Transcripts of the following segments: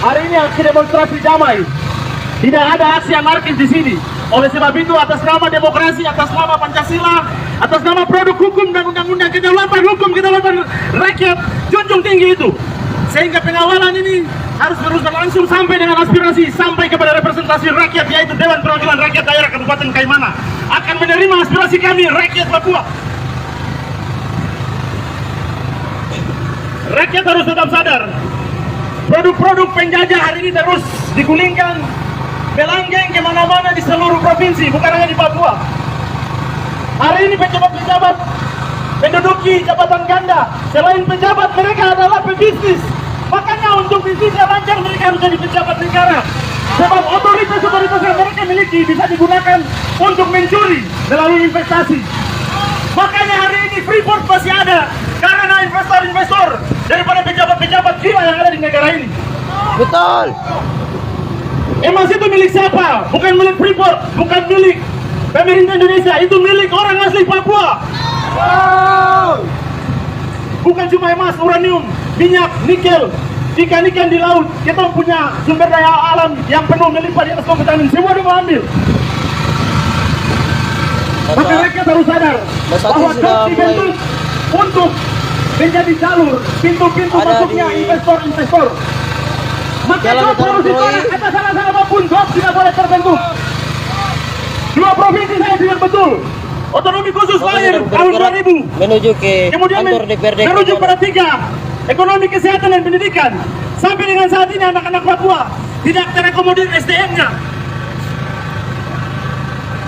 Hari ini aksi demonstrasi damai. Tidak ada aksi anarkis di sini. Oleh sebab itu, atas nama demokrasi, atas nama Pancasila, atas nama produk hukum dan undang-undang kedaulatan hukum, kedaulatan rakyat, junjung tinggi itu. Sehingga pengawalan ini harus terus berlangsung sampai dengan aspirasi, sampai kepada representasi rakyat, yaitu Dewan Perwakilan Rakyat Daerah Kabupaten Kaimana akan menerima aspirasi kami, rakyat Papua. Rakyat harus tetap sadar, produk-produk penjajah hari ini terus digulingkan, melanggeng kemana-mana di seluruh provinsi, bukan hanya di Papua. Hari ini pejabat-pejabat menduduki jabatan ganda. Selain pejabat, mereka adalah pebisnis. Makanya untuk bisnisnya lancar, mereka harus jadi pejabat negara. Sebab otoritas-otoritas yang mereka miliki bisa digunakan untuk mencuri melalui investasi. Makanya hari ini Freeport masih ada karena investor-investor daripada pejabat-pejabat gila yang ada di negara ini. Betul. Emas itu milik siapa? Bukan milik Freeport, bukan milik pemerintah Indonesia, itu milik orang asli Papua. Bukan cuma emas, uranium, minyak, nikel, ikan-ikan di laut. Kita punya sumber daya alam yang penuh melimpah di atas kompeten, semua dia mau ambil. Maka rakyat harus sadar bahwa KAP dibentuk untuk menjadi jalur pintu-pintu masuknya investor-investor. Maka KAP harus ditolak atas salah-salah apapun. KAP tidak boleh terbentuk. Dua provinsi saya dengar betul. Otonomi khusus lahir tahun 2000. Menuju ke kemudian kantor DPRD. menuju pada 3, ekonomi, kesehatan, dan pendidikan. Sampai dengan saat ini anak-anak Papua tidak terakomodir SDM-nya.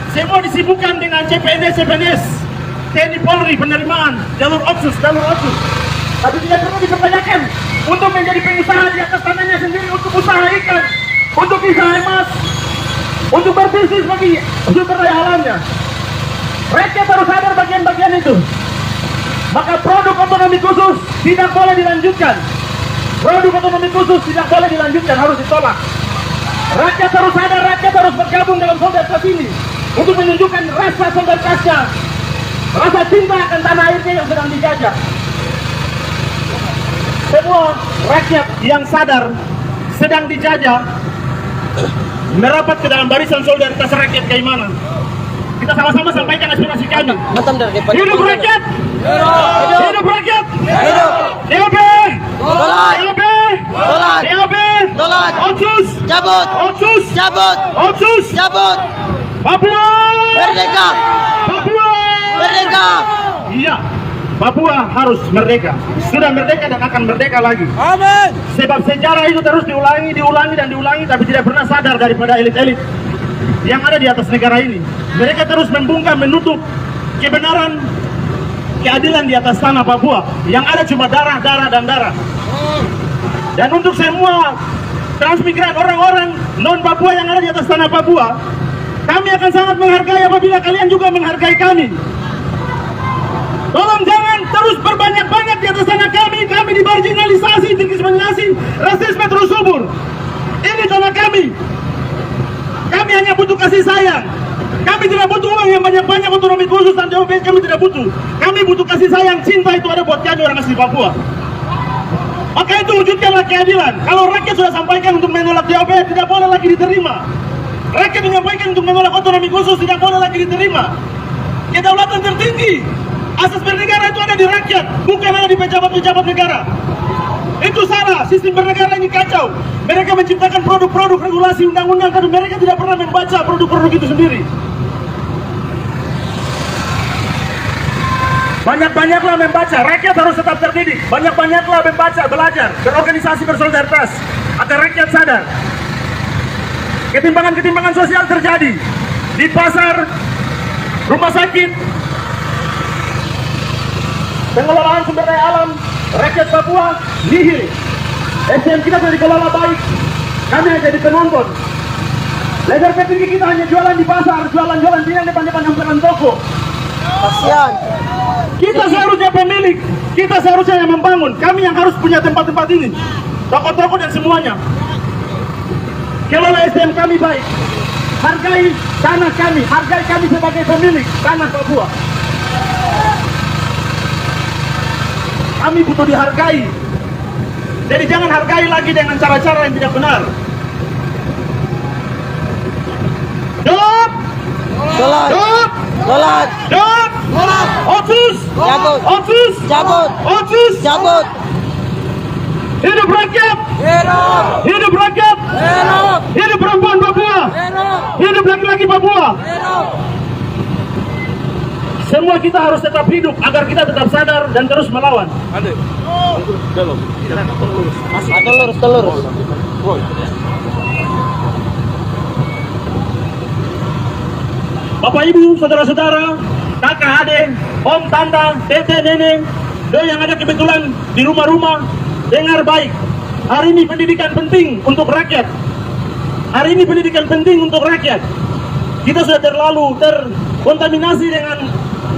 Semua disibukkan dengan CPNS, TNI Polri, penerimaan, jalur otsus. Tapi tidak perlu dipertanyakan untuk menjadi pengusaha di atas tanahnya sendiri, untuk usaha ikan, untuk usaha emas, untuk berbisnis bagi sumber daya alamnya. Rakyat harus sadar bagian-bagian itu. Maka produk otonomi khusus tidak boleh dilanjutkan. Produk otonomi khusus tidak boleh dilanjutkan, harus ditolak. Rakyat harus sadar, rakyat harus bergabung dalam solidaritas ini untuk menunjukkan rasa solidaritasnya, rasa cinta akan tanah airnya yang sedang dijajah. Semua rakyat yang sadar sedang dijajah merapat ke dalam barisan solidaritas rakyat Kaimana. Kita sama-sama sampaikan aspirasi kami. Hidup rakyat! Hidup rakyat! DOP! DOP! DOP! Otsus! Cabut! Otsus! Cabut! Otsus! Cabut! Papua! Merdeka! Papua! Merdeka! Iya, Papua harus merdeka. Sudah merdeka dan akan merdeka lagi. Amin. Sebab sejarah itu terus diulangi, tapi tidak pernah sadar daripada elit-elit yang ada di atas negara ini. Mereka terus membungkam, menutup kebenaran, keadilan di atas tanah Papua. Yang ada cuma darah, dan darah. Dan untuk semua transmigran, orang-orang non-Papua yang ada di atas tanah Papua, kami akan sangat menghargai apabila kalian juga menghargai kami. Tolong jangan terus berbanyak-banyak di atas tanah kami. Kami dimarginalisasi, diskriminasi, rasisme terus subur. Ini tanah kami. Kami hanya butuh kasih sayang. Kami tidak butuh uang yang banyak-banyak, otonomi khusus dan DOP kami tidak butuh. Kami butuh kasih sayang, cinta itu ada buat kami orang asli Papua. Maka itu wujudkanlah keadilan. Kalau rakyat sudah sampaikan untuk menolak DOP, tidak boleh lagi diterima. Rakyat menyampaikan untuk menolak otonomi khusus, tidak boleh lagi diterima. Kedaulatan tertinggi, asas bernegara itu ada di rakyat, bukan ada di pejabat-pejabat negara. Itu salah, sistem bernegara ini kacau. Mereka menciptakan produk-produk regulasi undang-undang, tapi mereka tidak pernah membaca produk-produk itu sendiri. Banyak-banyaklah membaca, rakyat harus tetap terdidik. Banyak-banyaklah membaca, belajar, berorganisasi, bersolidaritas, agar rakyat sadar. Ketimpangan-ketimpangan sosial terjadi di pasar, rumah sakit, pengelolaan sumber daya alam, rakyat Papua nihil. SDM kita sudah dikelola baik, kami hanya jadi penonton. Lebar tertinggi kita hanya jualan di pasar, jualan-jualan di depan-depan yang toko. Kasihan. Kita seharusnya pemilik, kita seharusnya yang membangun. Kami yang harus punya tempat-tempat ini, toko-toko dan semuanya. Kelola SDM kami baik, hargai tanah kami, hargai kami sebagai pemilik tanah Papua. Kami butuh dihargai. Jadi jangan hargai lagi dengan cara-cara yang tidak benar. Dop! Sholat. Dop! Sholat. Dop! Sholat. Otsus! Cabut. Otsus! Cabut. Otsus! Cabut. Hidup rakyat! Hidup. Hidup rakyat! Hidup. Hidup perempuan Papua! Hidup. Hidup laki-laki Papua! Hidup. Semua kita harus tetap hidup agar kita tetap sadar dan terus melawan. Telurus. Bapak Ibu, saudara-saudara, kakak, adik, om, tante, tete, nenek, dan yang ada kebetulan di rumah-rumah, dengar baik. Hari ini pendidikan penting untuk rakyat. Hari ini pendidikan penting untuk rakyat. Kita sudah terlalu terkontaminasi dengan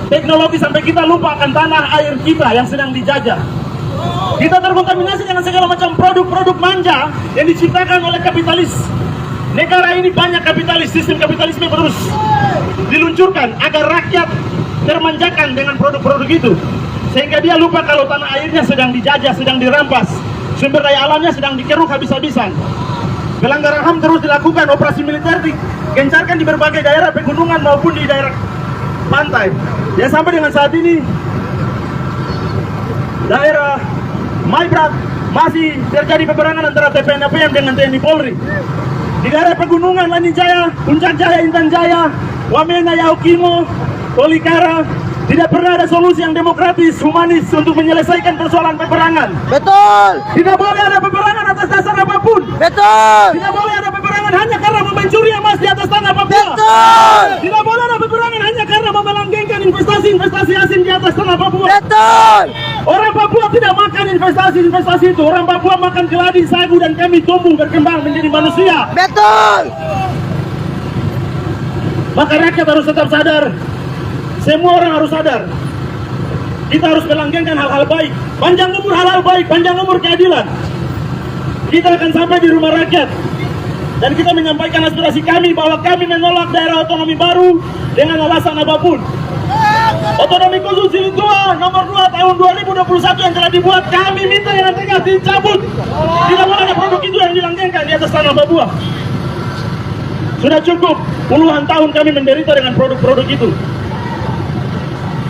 teknologi sampai kita lupa akan tanah air kita yang sedang dijajah. Kita terkontaminasi dengan segala macam produk-produk manja yang diciptakan oleh kapitalis. Negara ini banyak kapitalis, sistem kapitalisme terus diluncurkan agar rakyat termanjakan dengan produk-produk itu. Sehingga dia lupa kalau tanah airnya sedang dijajah, sedang dirampas. Sumber daya alamnya sedang dikeruk habis-habisan. Pelanggaran HAM terus dilakukan, operasi militer digencarkan di berbagai daerah pegunungan maupun di daerah pantai. Ya sampai dengan saat ini, daerah Maibrat masih terjadi peperangan antara TPNPM dengan TNI Polri. Di daerah pegunungan Lani Jaya, Puncak Jaya, Intan Jaya, Wamena, Yaukimo, Tolikara, tidak pernah ada solusi yang demokratis, humanis untuk menyelesaikan persoalan peperangan. Betul. Tidak boleh ada peperangan atas dasar apapun. Betul. Tidak boleh ada peperangan hanya karena mencuri emas di atas tanah Papua. Betul. Tidak boleh ada peperangan hanya karena memelanggengkan investasi asing di atas tanah Papua. Betul. Orang Papua tidak makan investasi itu. Orang Papua makan keladi, sagu, dan kami tumbuh berkembang menjadi manusia. Betul. Maka rakyat harus tetap sadar. Semua orang harus sadar. Kita harus melanggengkan hal-hal baik. Panjang umur hal-hal baik, panjang umur keadilan. Kita akan sampai di rumah rakyat. Dan kita menyampaikan aspirasi kami bahwa kami menolak daerah otonomi baru dengan alasan apapun. Otonomi khusus Jilid 2 nomor 2 tahun 2021 yang telah dibuat, kami minta yang nantinya dicabut. Tidak boleh ada produk itu yang dilanggengkan di atas tanah Papua. Sudah cukup puluhan tahun kami menderita dengan produk-produk itu.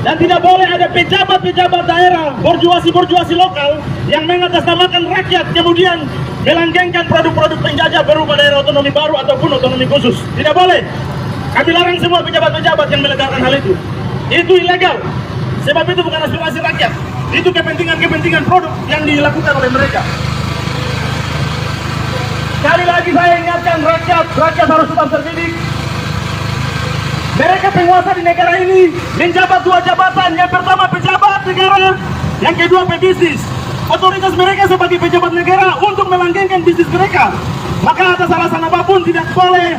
Dan tidak boleh ada pejabat-pejabat daerah, borjuasi lokal yang mengatasnamakan rakyat kemudian melanggengkan produk-produk penjajah berupa daerah otonomi baru ataupun otonomi khusus. Tidak boleh. Kami larang semua pejabat-pejabat yang melegalkan hal itu. Itu ilegal. Sebab itu bukan aspirasi rakyat. Itu kepentingan-kepentingan produk yang dilakukan oleh mereka. Sekali lagi saya ingatkan rakyat harus tetap terdidik. Mereka penguasa di negara ini menjabat dua jabatan. Yang pertama pejabat negara, yang kedua pebisnis. Otoritas mereka sebagai pejabat negara untuk melanggengkan bisnis mereka. Maka atas alasan apapun tidak boleh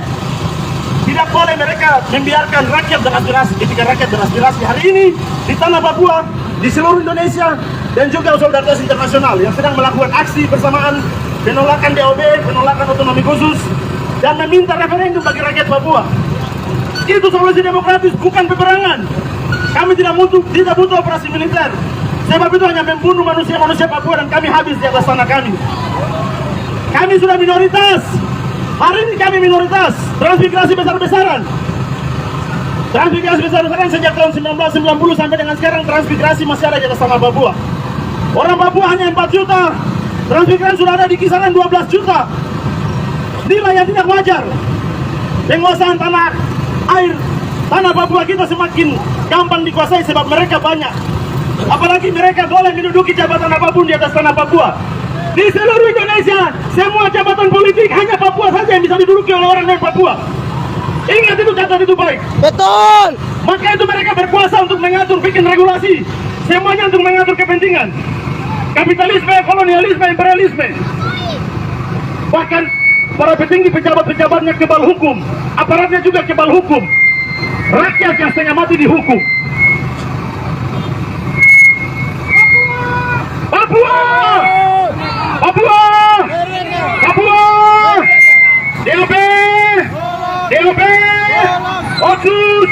mereka membiarkan rakyat beraspirasi. Ketika rakyat beraspirasi hari ini di tanah Papua, di seluruh Indonesia, dan juga solidaritas internasional yang sedang melakukan aksi bersamaan penolakan DOB, penolakan otonomi khusus, dan meminta referendum bagi rakyat Papua. Itu solusi demokratis, bukan peperangan. Kami tidak butuh operasi militer. Sebab itu hanya membunuh manusia-manusia Papua dan kami habis di atas tanah kami. Kami sudah minoritas. Hari ini kami minoritas. Transmigrasi besar-besaran. Transmigrasi besar-besaran sejak tahun 1990 sampai dengan sekarang transmigrasi masih ada di atas tanah Papua. Orang Papua hanya 4 juta. Transmigran sudah ada di kisaran 12 juta. Inilah yang tidak wajar. Penguasaan tanah Papua kita semakin gampang dikuasai sebab mereka banyak. Apalagi mereka boleh menduduki jabatan apapun di atas tanah Papua. Di seluruh Indonesia, semua jabatan politik hanya Papua saja yang bisa diduduki oleh orang dari Papua. Ingat itu, catat itu baik. Betul. Maka itu mereka berkuasa untuk mengatur, bikin regulasi. Semuanya untuk mengatur kepentingan. Kapitalisme, kolonialisme, imperialisme. Bahkan para petinggi pejabat-pejabatnya kebal hukum. Aparatnya juga kebal hukum. Rakyat yang setengah mati dihukum. Papua! Papua! Papua! DOB! DOB! Otsus!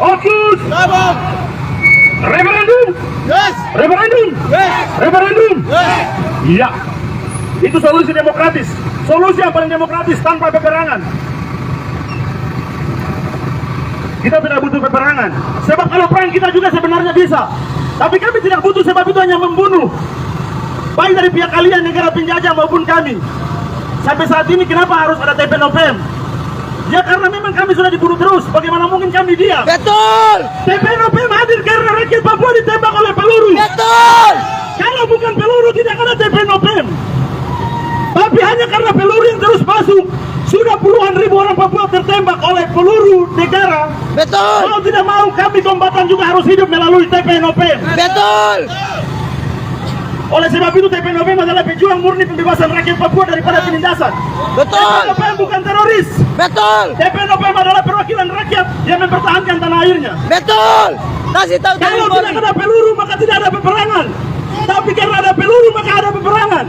Otsus! Referendum! Yes. Referendum! Yes. Referendum! Yes. Iya. Itu solusi demokratis. Solusi yang paling demokratis tanpa peperangan. Kita tidak butuh peperangan. Sebab kalau perang kita juga sebenarnya bisa. Tapi kami tidak butuh, sebab itu hanya membunuh. Baik dari pihak kalian, negara penjajah maupun kami. Sampai saat ini kenapa harus ada TPNOPM? Ya karena memang kami sudah dibunuh terus. Bagaimana mungkin kami diam? Betul. TPNOPM hadir karena rakyat Papua ditembak oleh peluru. Betul. Kalau bukan peluru tidak ada TPNOPM. Tapi hanya karena peluru yang terus masuk, sudah puluhan ribu orang Papua tertembak oleh peluru negara. Betul. Kalau tidak mau, kami kombatan juga harus hidup melalui TPNOPM. Betul. Oleh sebab itu TPNOPM adalah pejuang murni pembebasan rakyat Papua daripada penindasan. Betul. TPNOPM bukan teroris. Betul. TPNOPM adalah perwakilan rakyat yang mempertahankan tanah airnya. Betul. Kasih tahu Kalau tidak ada peluru maka tidak ada peperangan. Tapi karena ada peluru maka ada peperangan.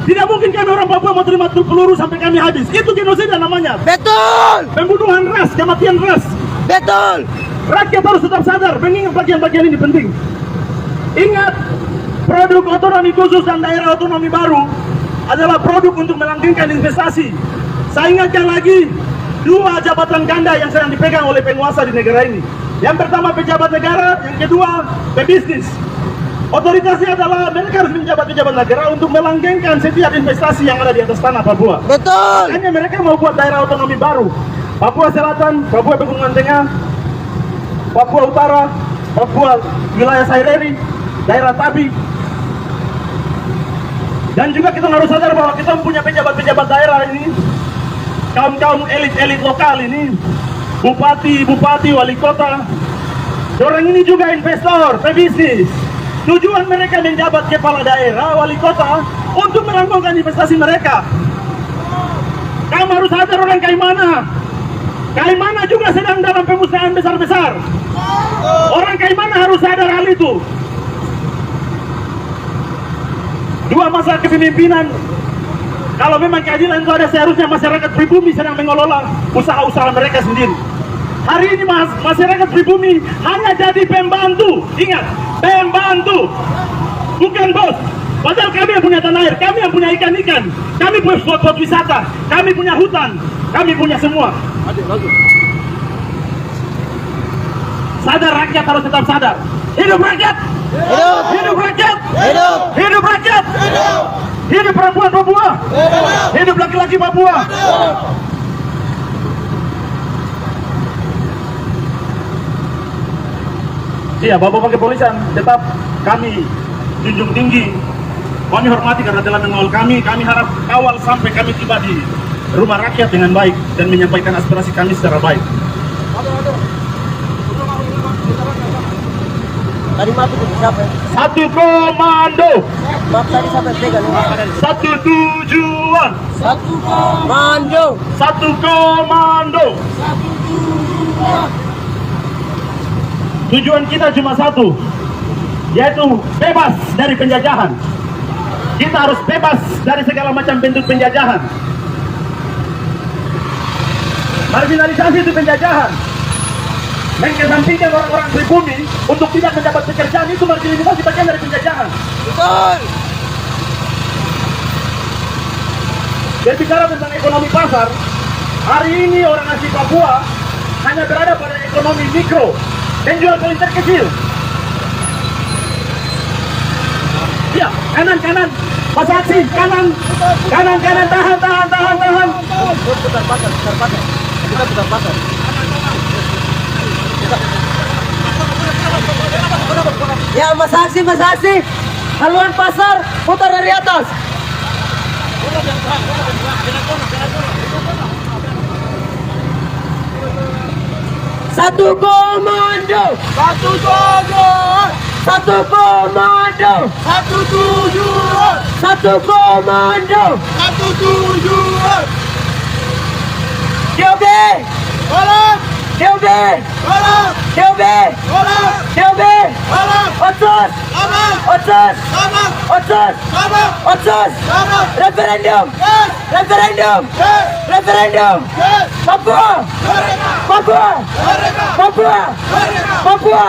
Tidak mungkin kami orang Papua mau terima peluru sampai kami habis. Itu genosida namanya. Betul. Pembunuhan ras, kematian ras. Betul. Rakyat harus tetap sadar, mengingat bagian-bagian ini penting. Ingat, produk otonomi khusus dan daerah otonomi baru adalah produk untuk melanggengkan investasi. Saya ingatkan lagi, 2 jabatan ganda yang sedang dipegang oleh penguasa di negara ini. Yang pertama pejabat negara, yang kedua pebisnis. Otoritasnya adalah mereka harus menjabat pejabat negara untuk melanggengkan setiap investasi yang ada di atas tanah Papua. Betul. Hanya mereka mau buat daerah otonomi baru. Papua Selatan, Papua Pegunungan Tengah, Papua Utara, Papua wilayah Saireri, daerah Tabi. Dan juga kita harus sadar bahwa kita punya pejabat-pejabat daerah ini, kaum-kaum elit-elit lokal ini, bupati, wali kota. Orang ini juga investor, pebisnis. Tujuan mereka menjabat kepala daerah, wali kota untuk melakukan investasi mereka. Kamu harus sadar orang Kaimana. Kaimana juga sedang dalam pemusnahan besar-besar. Orang Kaimana harus sadar hal itu. 2 masa kepemimpinan. Kalau memang keadilan itu ada, seharusnya masyarakat pribumi sedang mengelola usaha-usaha mereka sendiri. Hari ini masyarakat pribumi hanya jadi pembantu. Ingat, pembantu, bukan bos. Padahal kami yang punya tanah air, kami yang punya ikan-ikan, kami punya spot-spot wisata, kami punya hutan, kami punya semua. Sadar, rakyat harus tetap sadar. Hidup rakyat! Hidup. Hidup rakyat! Hidup. Hidup rakyat! Hidup perempuan Papua! Hidup laki-laki Papua! Iya, Bapak kepolisian tetap kami junjung tinggi, kami hormati karena telah mengawal kami. Kami harap kawal sampai kami tiba di rumah rakyat dengan baik dan menyampaikan aspirasi kami secara baik. Tadi maaf itu siapa? Satu komando, Maaf tadi siapa yang pegang? satu tujuan, Satu komando. satu komando. Tujuan kita cuma satu, yaitu bebas dari penjajahan. Kita harus bebas dari segala macam bentuk penjajahan. Marginalisasi itu penjajahan. Mengesampingkan orang-orang pribumi untuk tidak mendapat pekerjaan itu marginalisasi, bagian dari penjajahan. Betul. Berbicara tentang ekonomi pasar, hari ini orang asli Papua hanya berada pada ekonomi mikro, penjual paling terkecil. Ya, kanan, Mas Aksi, kanan, tahan. Putar pasar. Kita putar pasar. Ya, Mas Aksi. Haluan pasar, putar dari atas. Satu komando. Satu tujuan. Satu komando. Satu tujuan. Satu komando. Satu tujuan. DOB. Tolong. DOB. Tolong. DOB. Tolong. DOB. Tolong. Otsus. Otsus. Otsus. Otsus. Referendum. Referendum. Referendum. Papua. Papua. Papua. Papua.